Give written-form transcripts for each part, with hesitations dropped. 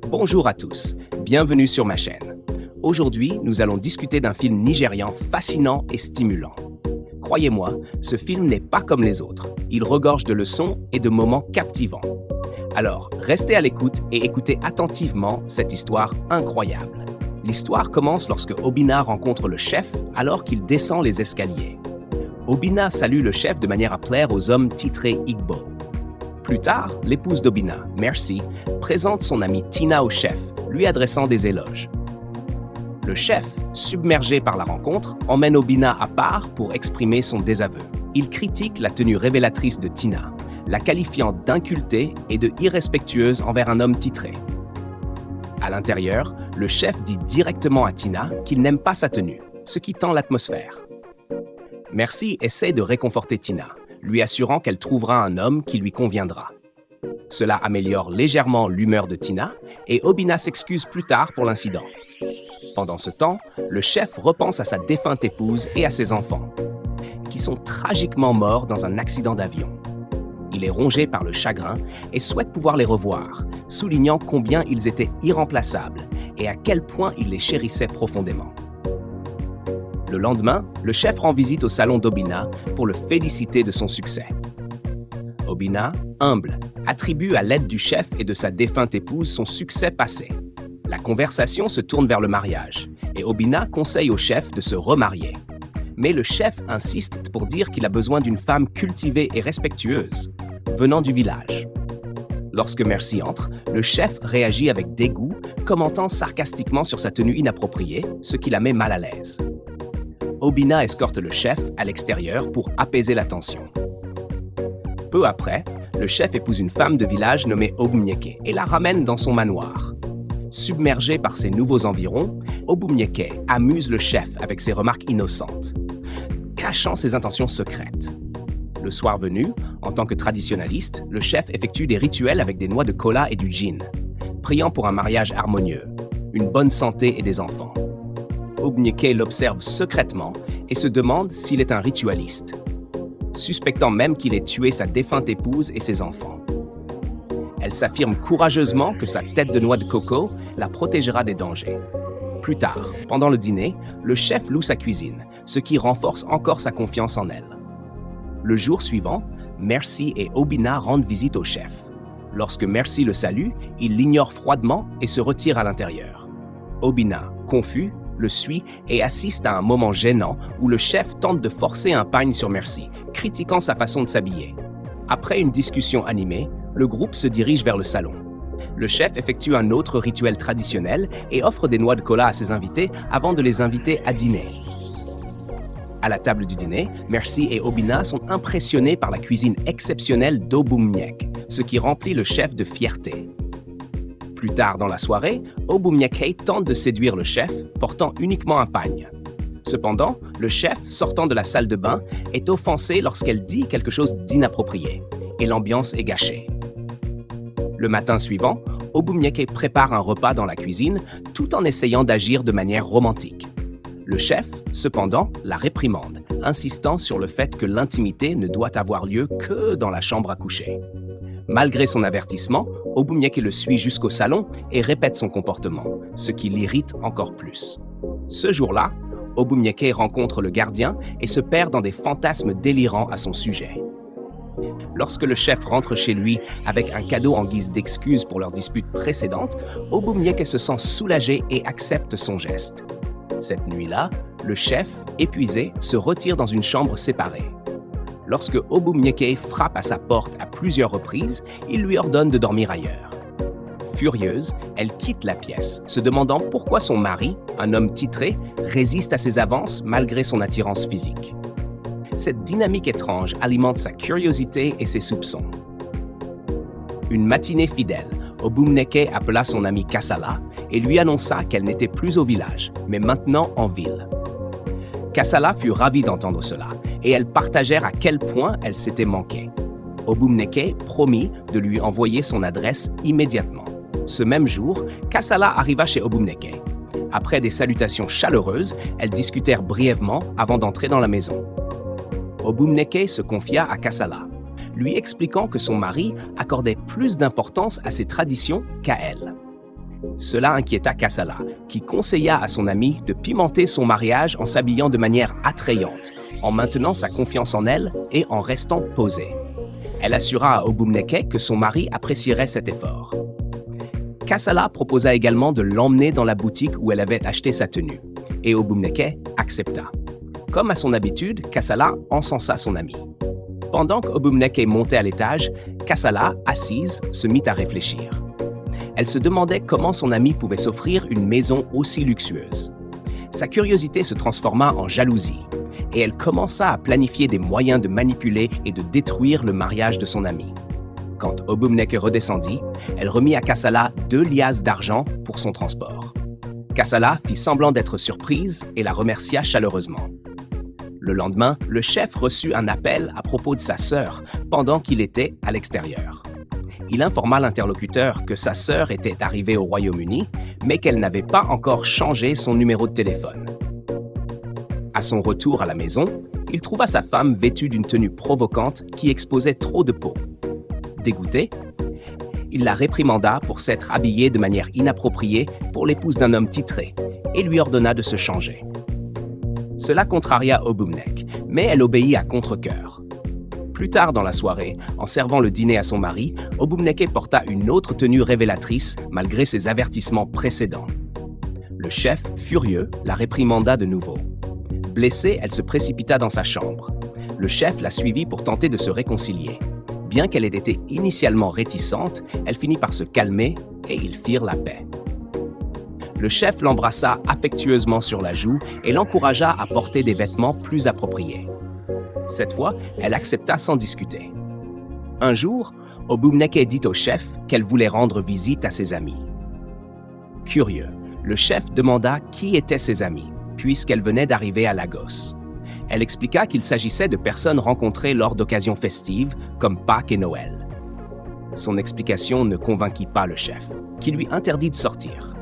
Bonjour à tous, bienvenue sur ma chaîne. Aujourd'hui, nous allons discuter d'un film nigérian fascinant et stimulant. Croyez-moi, ce film n'est pas comme les autres. Il regorge de leçons et de moments captivants. Alors, restez à l'écoute et écoutez attentivement cette histoire incroyable. L'histoire commence lorsque Obinna rencontre le chef alors qu'il descend les escaliers. Obinna salue le chef de manière à plaire aux hommes titrés Igbo. Plus tard, l'épouse d'Obinna, Mercy, présente son amie Tina au chef, lui adressant des éloges. Le chef, submergé par la rencontre, emmène Obinna à part pour exprimer son désaveu. Il critique la tenue révélatrice de Tina, la qualifiant d'incultée et de irrespectueuse envers un homme titré. À l'intérieur, le chef dit directement à Tina qu'il n'aime pas sa tenue, ce qui tend l'atmosphère. Mercy essaie de réconforter Tina, lui assurant qu'elle trouvera un homme qui lui conviendra. Cela améliore légèrement l'humeur de Tina et Obinna s'excuse plus tard pour l'incident. Pendant ce temps, le chef repense à sa défunte épouse et à ses enfants, qui sont tragiquement morts dans un accident d'avion. Il est rongé par le chagrin et souhaite pouvoir les revoir, soulignant combien ils étaient irremplaçables et à quel point il les chérissait profondément. Le lendemain, le chef rend visite au salon d'Obinna pour le féliciter de son succès. Obinna, humble, attribue à l'aide du chef et de sa défunte épouse son succès passé. La conversation se tourne vers le mariage et Obinna conseille au chef de se remarier. Mais le chef insiste pour dire qu'il a besoin d'une femme cultivée et respectueuse, venant du village. Lorsque Mercy entre, le chef réagit avec dégoût, commentant sarcastiquement sur sa tenue inappropriée, ce qui la met mal à l'aise. Obinna escorte le chef à l'extérieur pour apaiser la tension. Peu après, le chef épouse une femme de village nommée Obumnyeke et la ramène dans son manoir. Submergé par ses nouveaux environs, Obumnyeke amuse le chef avec ses remarques innocentes, cachant ses intentions secrètes. Le soir venu, en tant que traditionnaliste, le chef effectue des rituels avec des noix de kola et du gin, priant pour un mariage harmonieux, une bonne santé et des enfants. Obumnyeke l'observe secrètement et se demande s'il est un ritualiste, suspectant même qu'il ait tué sa défunte épouse et ses enfants. Elle s'affirme courageusement que sa tête de noix de coco la protégera des dangers. Plus tard, pendant le dîner, le chef loue sa cuisine, ce qui renforce encore sa confiance en elle. Le jour suivant, Mercy et Obinna rendent visite au chef. Lorsque Mercy le salue, il l'ignore froidement et se retire à l'intérieur. Obinna, confus, le suit et assiste à un moment gênant où le chef tente de forcer un pagne sur Mercy, critiquant sa façon de s'habiller. Après une discussion animée, le groupe se dirige vers le salon. Le chef effectue un autre rituel traditionnel et offre des noix de kola à ses invités avant de les inviter à dîner. À la table du dîner, Mercy et Obinna sont impressionnés par la cuisine exceptionnelle d'Obumnyeke, ce qui remplit le chef de fierté. Plus tard dans la soirée, Obumnyeke tente de séduire le chef, portant uniquement un pagne. Cependant, le chef, sortant de la salle de bain, est offensé lorsqu'elle dit quelque chose d'inapproprié, et l'ambiance est gâchée. Le matin suivant, Obumnyeke prépare un repas dans la cuisine, tout en essayant d'agir de manière romantique. Le chef, cependant, la réprimande, insistant sur le fait que l'intimité ne doit avoir lieu que dans la chambre à coucher. Malgré son avertissement, Obumnyeke le suit jusqu'au salon et répète son comportement, ce qui l'irrite encore plus. Ce jour-là, Obumnyeke rencontre le gardien et se perd dans des fantasmes délirants à son sujet. Lorsque le chef rentre chez lui avec un cadeau en guise d'excuse pour leur dispute précédente, Obumnyeke se sent soulagé et accepte son geste. Cette nuit-là, le chef, épuisé, se retire dans une chambre séparée. Lorsque Obumnyeke frappe à sa porte à plusieurs reprises, il lui ordonne de dormir ailleurs. Furieuse, elle quitte la pièce, se demandant pourquoi son mari, un homme titré, résiste à ses avances malgré son attirance physique. Cette dynamique étrange alimente sa curiosité et ses soupçons. Une matinée fidèle, Obumnyeke appela son amie Kassala et lui annonça qu'elle n'était plus au village, mais maintenant en ville. Kassala fut ravie d'entendre cela, et elles partagèrent à quel point elle s'était manquée. Obumnyeke promit de lui envoyer son adresse immédiatement. Ce même jour, Kassala arriva chez Obumnyeke. Après des salutations chaleureuses, elles discutèrent brièvement avant d'entrer dans la maison. Obumnyeke se confia à Kassala, lui expliquant que son mari accordait plus d'importance à ses traditions qu'à elle. Cela inquiéta Kassala, qui conseilla à son amie de pimenter son mariage en s'habillant de manière attrayante, en maintenant sa confiance en elle et en restant posée. Elle assura à Obumneke que son mari apprécierait cet effort. Kassala proposa également de l'emmener dans la boutique où elle avait acheté sa tenue, et Obumneke accepta. Comme à son habitude, Kassala encensa son ami. Pendant qu'Obumneke montait à l'étage, Kassala, assise, se mit à réfléchir. Elle se demandait comment son ami pouvait s'offrir une maison aussi luxueuse. Sa curiosité se transforma en jalousie, et elle commença à planifier des moyens de manipuler et de détruire le mariage de son ami. Quand Obumneke redescendit, elle remit à Kassala 2 liasses d'argent pour son transport. Kassala fit semblant d'être surprise et la remercia chaleureusement. Le lendemain, le chef reçut un appel à propos de sa sœur pendant qu'il était à l'extérieur. Il informa l'interlocuteur que sa sœur était arrivée au Royaume-Uni, mais qu'elle n'avait pas encore changé son numéro de téléphone. À son retour à la maison, il trouva sa femme vêtue d'une tenue provocante qui exposait trop de peau. Dégoûté, il la réprimanda pour s'être habillée de manière inappropriée pour l'épouse d'un homme titré et lui ordonna de se changer. Cela contraria Obumneke, mais elle obéit à contre-cœur. Plus tard dans la soirée, en servant le dîner à son mari, Obumneke porta une autre tenue révélatrice malgré ses avertissements précédents. Le chef, furieux, la réprimanda de nouveau. Blessée, elle se précipita dans sa chambre. Le chef la suivit pour tenter de se réconcilier. Bien qu'elle ait été initialement réticente, elle finit par se calmer et ils firent la paix. Le chef l'embrassa affectueusement sur la joue et l'encouragea à porter des vêtements plus appropriés. Cette fois, elle accepta sans discuter. Un jour, Obumneke dit au chef qu'elle voulait rendre visite à ses amis. Curieux, le chef demanda qui étaient ses amis, puisqu'elle venait d'arriver à Lagos. Elle expliqua qu'il s'agissait de personnes rencontrées lors d'occasions festives comme Pâques et Noël. Son explication ne convainquit pas le chef, qui lui interdit de sortir.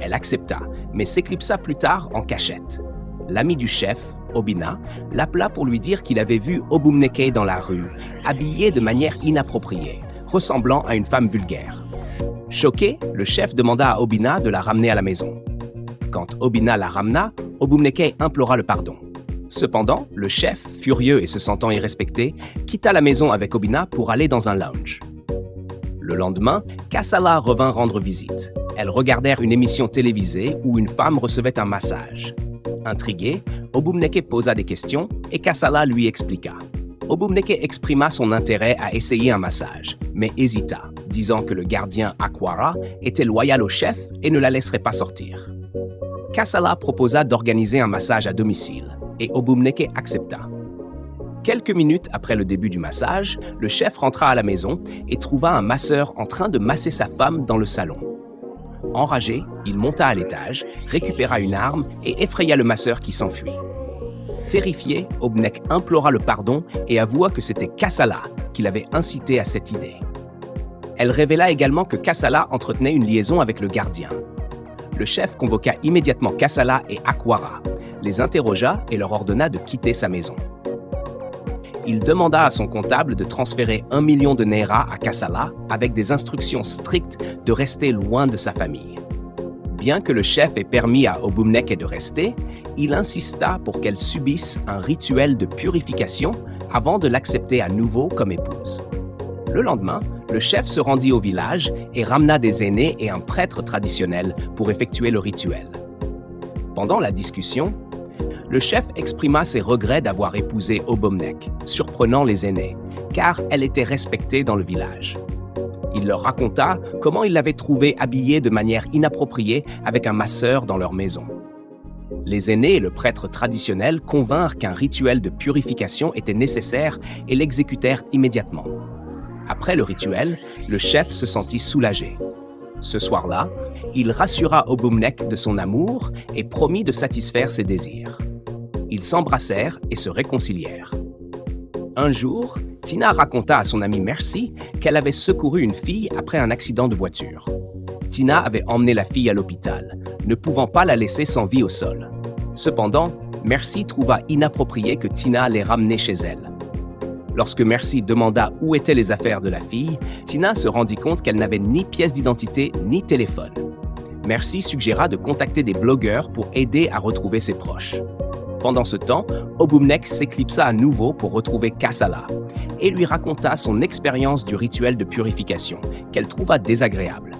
Elle accepta, mais s'éclipsa plus tard en cachette. L'ami du chef, Obina, l'appela pour lui dire qu'il avait vu Obumneke dans la rue, habillée de manière inappropriée, ressemblant à une femme vulgaire. Choqué, le chef demanda à Obina de la ramener à la maison. Quand Obina la ramena, Obumneke implora le pardon. Cependant, le chef, furieux et se sentant irrespecté, quitta la maison avec Obina pour aller dans un lounge. Le lendemain, Kassala revint rendre visite. Elles regardèrent une émission télévisée où une femme recevait un massage. Intrigué, Obumneke posa des questions et Kassala lui expliqua. Obumneke exprima son intérêt à essayer un massage, mais hésita, disant que le gardien Aquara était loyal au chef et ne la laisserait pas sortir. Kassala proposa d'organiser un massage à domicile, et Obumneke accepta. Quelques minutes après le début du massage, le chef rentra à la maison et trouva un masseur en train de masser sa femme dans le salon. Enragé, il monta à l'étage, récupéra une arme et effraya le masseur qui s'enfuit. Terrifié, Obumneke implora le pardon et avoua que c'était Kassala qui l'avait incité à cette idée. Elle révéla également que Kassala entretenait une liaison avec le gardien. Le chef convoqua immédiatement Kassala et Aquara, les interrogea et leur ordonna de quitter sa maison. Il demanda à son comptable de transférer 1 million de naira à Kassala avec des instructions strictes de rester loin de sa famille. Bien que le chef ait permis à Obumneke de rester, il insista pour qu'elle subisse un rituel de purification avant de l'accepter à nouveau comme épouse. Le lendemain, le chef se rendit au village et ramena des aînés et un prêtre traditionnel pour effectuer le rituel. Pendant la discussion, le chef exprima ses regrets d'avoir épousé Obumneke, surprenant les aînés, car elle était respectée dans le village. Il leur raconta comment il l'avait trouvée habillée de manière inappropriée avec un masseur dans leur maison. Les aînés et le prêtre traditionnel convinrent qu'un rituel de purification était nécessaire et l'exécutèrent immédiatement. Après le rituel, le chef se sentit soulagé. Ce soir-là, il rassura Obumneke de son amour et promit de satisfaire ses désirs. Ils s'embrassèrent et se réconcilièrent. Un jour, Tina raconta à son amie Mercy qu'elle avait secouru une fille après un accident de voiture. Tina avait emmené la fille à l'hôpital, ne pouvant pas la laisser sans vie au sol. Cependant, Mercy trouva inapproprié que Tina les ramenait chez elle. Lorsque Mercy demanda où étaient les affaires de la fille, Tina se rendit compte qu'elle n'avait ni pièce d'identité ni téléphone. Merci suggéra de contacter des blogueurs pour aider à retrouver ses proches. Pendant ce temps, Obumnek s'éclipsa à nouveau pour retrouver Kassala et lui raconta son expérience du rituel de purification, qu'elle trouva désagréable.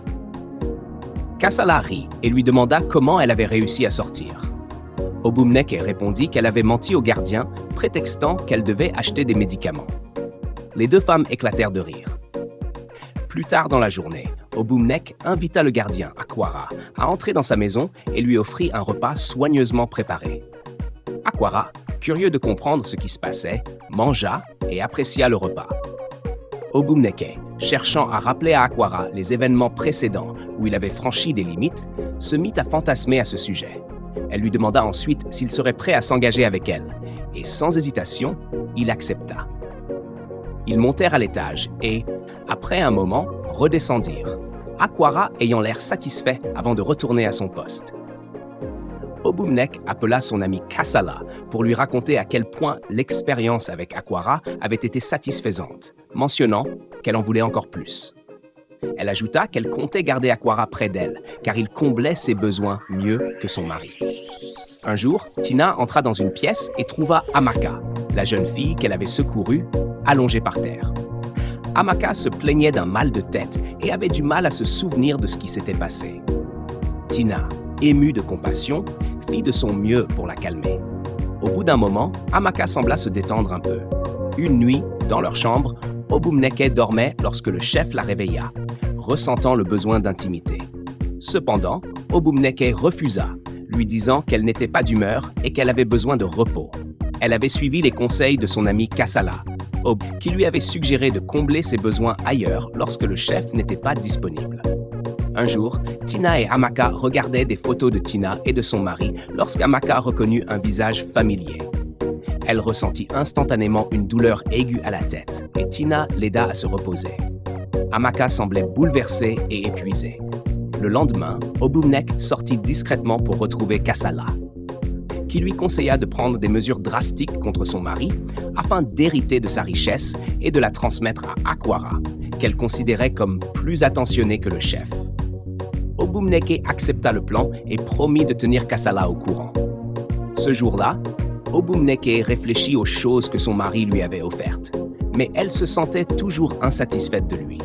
Kassala rit et lui demanda comment elle avait réussi à sortir. Obumnek répondit qu'elle avait menti au gardien, prétextant qu'elle devait acheter des médicaments. Les deux femmes éclatèrent de rire. Plus tard dans la journée, Obumnek invita le gardien, Aquara, à entrer dans sa maison et lui offrit un repas soigneusement préparé. Aquara, curieux de comprendre ce qui se passait, mangea et apprécia le repas. Obumnek, cherchant à rappeler à Aquara les événements précédents où il avait franchi des limites, se mit à fantasmer à ce sujet. Elle lui demanda ensuite s'il serait prêt à s'engager avec elle, et sans hésitation, il accepta. Ils montèrent à l'étage et, après un moment, redescendirent, Aquara ayant l'air satisfait avant de retourner à son poste. Obumnek appela son ami Kassala pour lui raconter à quel point l'expérience avec Aquara avait été satisfaisante, mentionnant qu'elle en voulait encore plus. Elle ajouta qu'elle comptait garder Aquara près d'elle, car il comblait ses besoins mieux que son mari. Un jour, Tina entra dans une pièce et trouva Amaka, la jeune fille qu'elle avait secourue, allongée par terre. Amaka se plaignait d'un mal de tête et avait du mal à se souvenir de ce qui s'était passé. Tina, émue de compassion, fit de son mieux pour la calmer. Au bout d'un moment, Amaka sembla se détendre un peu. Une nuit, dans leur chambre, Obumnek dormait lorsque le chef la réveilla, ressentant le besoin d'intimité. Cependant, Obumnek refusa, lui disant qu'elle n'était pas d'humeur et qu'elle avait besoin de repos. Elle avait suivi les conseils de son ami Kassala, qui lui avait suggéré de combler ses besoins ailleurs lorsque le chef n'était pas disponible. Un jour, Tina et Amaka regardaient des photos de Tina et de son mari lorsqu'Amaka reconnut un visage familier. Elle ressentit instantanément une douleur aiguë à la tête et Tina l'aida à se reposer. Amaka semblait bouleversée et épuisée. Le lendemain, Obumnek sortit discrètement pour retrouver Kassala, qui lui conseilla de prendre des mesures drastiques contre son mari afin d'hériter de sa richesse et de la transmettre à Aquara, qu'elle considérait comme plus attentionnée que le chef. Obumnek accepta le plan et promit de tenir Kassala au courant. Ce jour-là, Obumnek réfléchit aux choses que son mari lui avait offertes, mais elle se sentait toujours insatisfaite de lui.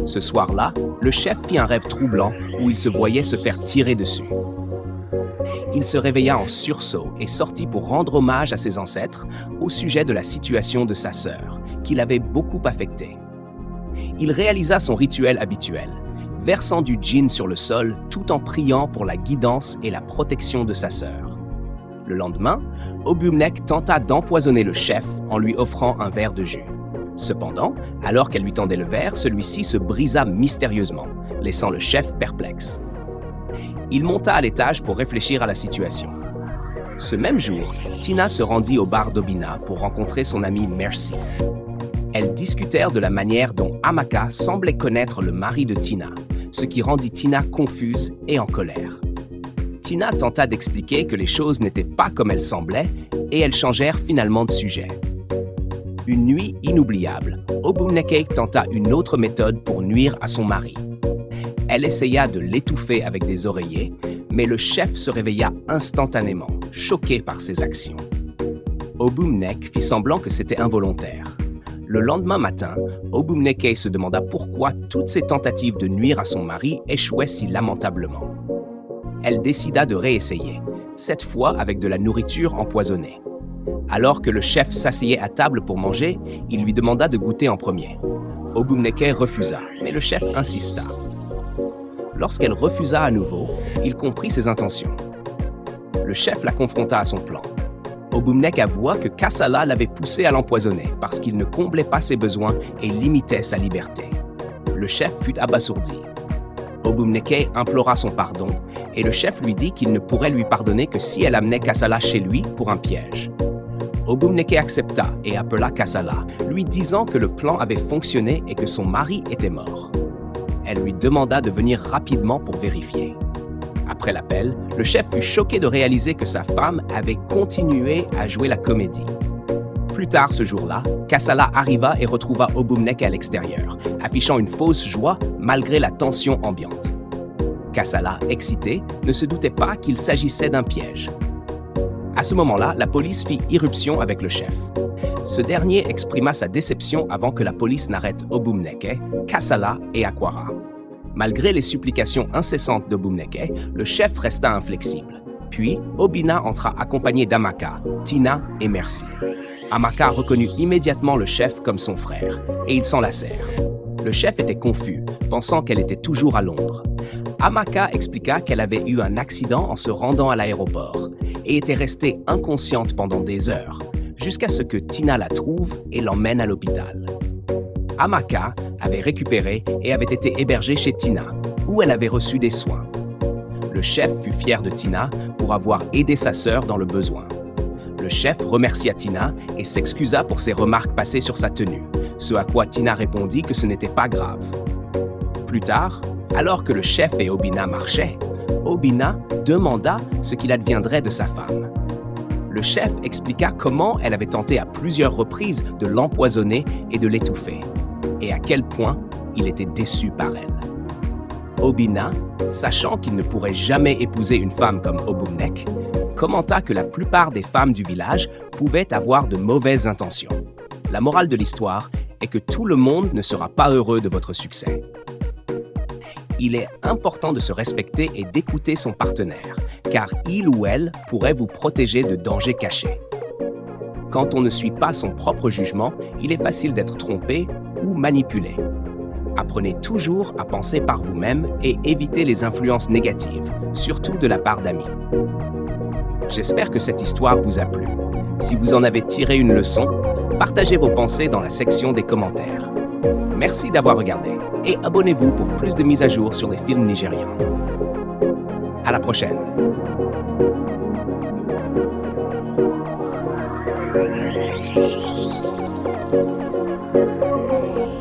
Ce soir-là, le chef fit un rêve troublant où il se voyait se faire tirer dessus. Il se réveilla en sursaut et sortit pour rendre hommage à ses ancêtres au sujet de la situation de sa sœur, qui l'avait beaucoup affecté. Il réalisa son rituel habituel, versant du gin sur le sol tout en priant pour la guidance et la protection de sa sœur. Le lendemain, Obumnek tenta d'empoisonner le chef en lui offrant un verre de jus. Cependant, alors qu'elle lui tendait le verre, celui-ci se brisa mystérieusement, laissant le chef perplexe. Il monta à l'étage pour réfléchir à la situation. Ce même jour, Tina se rendit au bar d'Obina pour rencontrer son amie Mercy. Elles discutèrent de la manière dont Amaka semblait connaître le mari de Tina, ce qui rendit Tina confuse et en colère. Tina tenta d'expliquer que les choses n'étaient pas comme elles semblaient et elles changèrent finalement de sujet. Une nuit inoubliable, Obumnek tenta une autre méthode pour nuire à son mari. Elle essaya de l'étouffer avec des oreillers, mais le chef se réveilla instantanément, choqué par ses actions. Obumnek fit semblant que c'était involontaire. Le lendemain matin, Obumnek se demanda pourquoi toutes ses tentatives de nuire à son mari échouaient si lamentablement. Elle décida de réessayer, cette fois avec de la nourriture empoisonnée. Alors que le chef s'asseyait à table pour manger, il lui demanda de goûter en premier. Obumnek refusa, mais le chef insista. Lorsqu'elle refusa à nouveau, il comprit ses intentions. Le chef la confronta à son plan. Obumnek avoua que Kassala l'avait poussé à l'empoisonner parce qu'il ne comblait pas ses besoins et limitait sa liberté. Le chef fut abasourdi. Obumnek implora son pardon et le chef lui dit qu'il ne pourrait lui pardonner que si elle amenait Kassala chez lui pour un piège. Obumnek accepta et appela Kassala, lui disant que le plan avait fonctionné et que son mari était mort. Elle lui demanda de venir rapidement pour vérifier. Après l'appel, le chef fut choqué de réaliser que sa femme avait continué à jouer la comédie. Plus tard ce jour-là, Kassala arriva et retrouva Obumnek à l'extérieur, affichant une fausse joie malgré la tension ambiante. Kassala, excité, ne se doutait pas qu'il s'agissait d'un piège. À ce moment-là, la police fit irruption avec le chef. Ce dernier exprima sa déception avant que la police n'arrête Obumneke, Kassala et Akwara. Malgré les supplications incessantes d'Obumneke, le chef resta inflexible. Puis, Obinna entra accompagné d'Amaka, Tina et Mercy. Amaka reconnut immédiatement le chef comme son frère, et ils s'enlacèrent. Le chef était confus, pensant qu'elle était toujours à Londres. Amaka expliqua qu'elle avait eu un accident en se rendant à l'aéroport et était restée inconsciente pendant des heures, jusqu'à ce que Tina la trouve et l'emmène à l'hôpital. Amaka avait récupéré et avait été hébergée chez Tina, où elle avait reçu des soins. Le chef fut fier de Tina pour avoir aidé sa sœur dans le besoin. Le chef remercia Tina et s'excusa pour ses remarques passées sur sa tenue, ce à quoi Tina répondit que ce n'était pas grave. Plus tard, alors que le chef et Obinna marchaient, Obinna demanda ce qu'il adviendrait de sa femme. Le chef expliqua comment elle avait tenté à plusieurs reprises de l'empoisonner et de l'étouffer, et à quel point il était déçu par elle. Obinna, sachant qu'il ne pourrait jamais épouser une femme comme Obumnek, commenta que la plupart des femmes du village pouvaient avoir de mauvaises intentions. La morale de l'histoire est que tout le monde ne sera pas heureux de votre succès. Il est important de se respecter et d'écouter son partenaire, car il ou elle pourrait vous protéger de dangers cachés. Quand on ne suit pas son propre jugement, il est facile d'être trompé ou manipulé. Apprenez toujours à penser par vous-même et évitez les influences négatives, surtout de la part d'amis. J'espère que cette histoire vous a plu. Si vous en avez tiré une leçon, partagez vos pensées dans la section des commentaires. Merci d'avoir regardé et abonnez-vous pour plus de mises à jour sur les films nigérians. À la prochaine!